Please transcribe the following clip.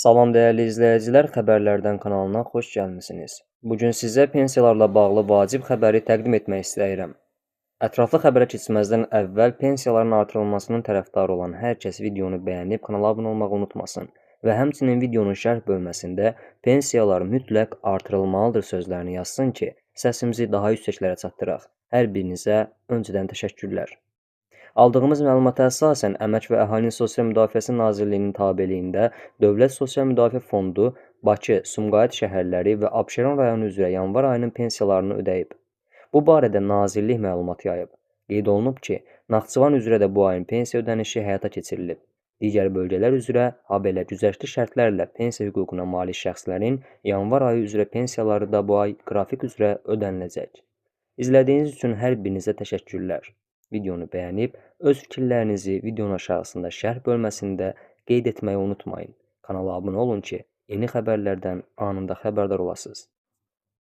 Salam dəyərli izləyicilər, Xəbərlərdən kanalına xoş gəlmisiniz. Bugün sizə pensiyalarla bağlı vacib xəbəri təqdim etmək istəyirəm. Ətraflı xəbərə keçməzdən əvvəl pensiyaların artırılmasının tərəfdarı olan hər kəs videonu bəyənib kanala abunə olmağı unutmasın və həmçinin videonun şərh bölməsində pensiyalar mütləq artırılmalıdır sözlərini yazsın ki, səsimizi daha yüksəklərə çatdıraq. Hər birinizə öncədən təşəkkürlər. Aldığımız məlumata əsasən Əmək və Əhalinin Sosial Müdafiəsi Nazirliyinin tabeliyində Dövlət Sosial Müdafiə Fondu Bakı, Sumqayıt şəhərləri və Abşeron rayonu üzrə yanvar ayının pensiyalarını ödəyib. Bu barədə Nazirlik məlumat yayıb. Qeyd olunub ki, Naxçıvan üzrə də bu ayın pensiya ödənişi həyata keçirilib. Digər bölgələr üzrə, habelə güzəştli şərtlərlə pensiya hüququna malik şəxslərin yanvar ayı üzrə pensiyaları da bu ay qrafik üzrə ödəniləcək. İzlədiyiniz üçün hər birinizə təşəkkürlər. Videonu bəyənib, öz fikirlərinizi videonun aşağısında şərh bölməsində qeyd etməyi unutmayın. Kanala abunə olun ki, yeni xəbərlərdən anında xəbərdar olasınız.